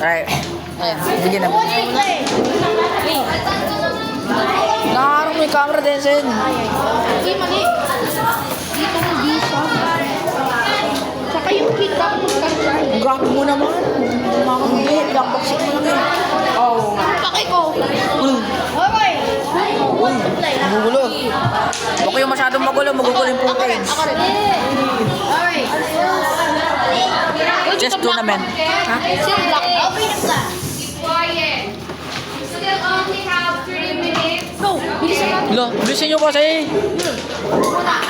Right. Ayan, bigyan na mo. Nakarang may camera din, Sen. Uy, mali. Dito mo visa. Saka yung kid dapat mag-subscribe. Ang gago mo naman. Makakagihit lang. Baksit mo lang eh. Oh. Paki ko. Okay. Uy, magugulo. Huwag kayo masyadong magulo. Magugulo yung footage. Ako rin. Alright. Just tournament. Ha? Sino black? I'll be the black. Quiet. You still only have 3 minutes. Go. Bilisan natin. Lo, bilisan nyo kasi. Go back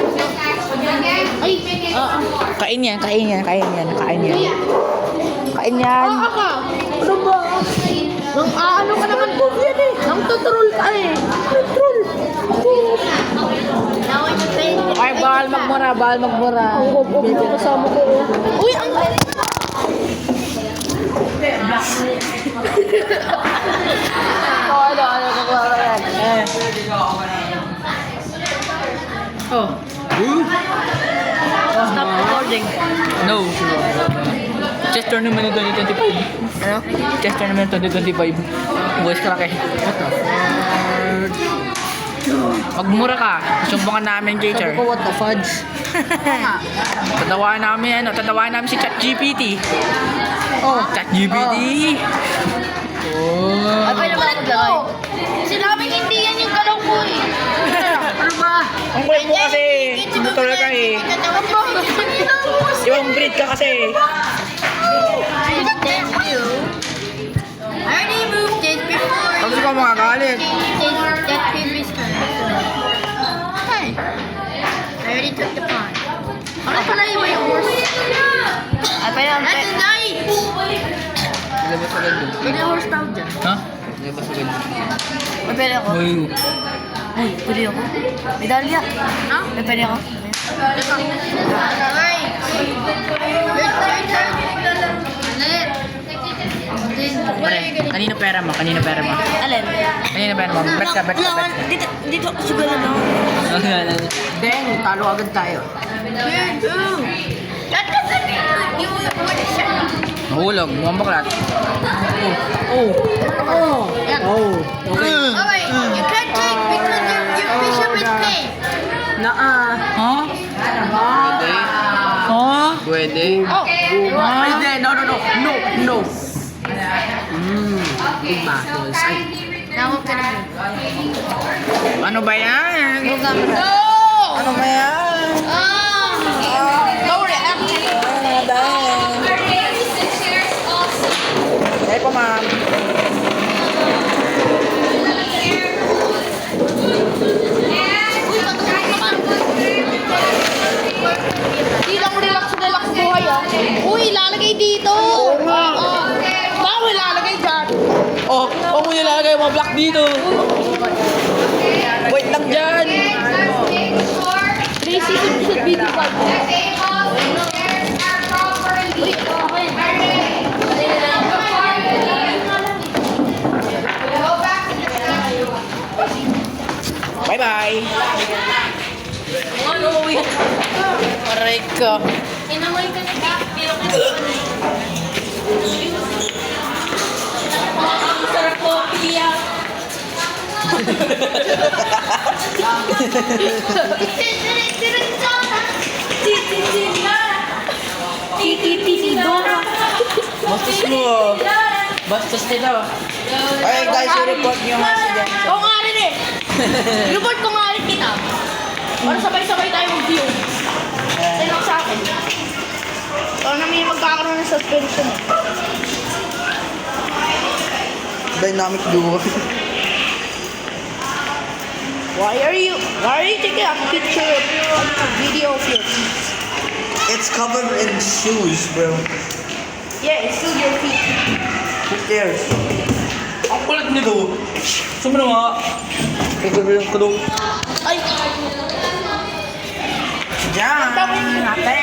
to the next one again. Ay. 3 minutes or more. Kain yan, kain yan, kain yan, kain yan. Kain yan. Ka. Ano ba? Nang ano ka naman po yan eh. Nang tutrol ka eh. Tutrol. Ay, bahal magmura, bahal magmura. Baby, kasama ko. Uy, ang galing. Ano, yan. Oh. Stop recording. No. Chess tournament 2025. Ano? Chess tournament 2025. Voice crack eh. Magmura ka. Sumbukan namin, teacher. Sabi ko, what the fudge? Tatawaan namin, si ChatGPT. Oh. ChatGPT. Oh. Ay, naman ko. Sinabing hindi yan yung galaw ko eh. Ano ba? Ang kulit mo kasi. Motor ka eh. Ibang breed ka kasi. I already moved it before. Tapos ikaw makagalit. That previous time. Hey. I already took the pawn. Ano pala yung may horse? Ay, pa yan. That's a knight! Ilabas agad doon. May horse tawag dyan. Ha? Ilabas agad doon. May pwede ako? Uy. Uy, pwede ako? May dalya. No? May pwede ako? Ay! Pare, kanino pera mo? Kanino pera mo? Alin? Kanino pera mo? Bet ka, bet ka, bet. Dito ako siguro na. Then, talo agad tayo. Mahulog, mukhang baklat. Oh. Oh. Yan. Oh. Okay. Okay, you can't take because your bishop is pink. Ha? Pwede? Ha? Pwede? Oh, Pwede. No. Big battles. Ay. now we're gonna move. Ano ba yan? No! Ano ba yan? Lower it. Our 86 shares also. Ay po, ma'am. Di lang relax buhay ah. Uy, lalagay dito. Bawal lalagay dyan. Oh, huwag mo nilalagay yung mga block dito. Wait lang dyan. Let's make sure 360 should be divided. the tables and chairs are properly arranged. Go back to the Bye-bye. Aray ka. Inamoy ka na. Ang sarap ko, Pia. Bastos mo. Bastos nito. Ay guys, i-report nyo mga student. Oo nga rin eh. Report ko nga rin kita. Para sabay-sabay tayo mag-view. Tinok sa akin. Ito na may magkakaroon ng suspension eh. Dynamic duo. Why are you taking a picture of a video of your feet? It's covered in shoes, bro. Yeah, it's still your feet. Who cares? Ang kulit nito. Sumano nga. Kagabi yung kulong. Ay! Diyan. Ate.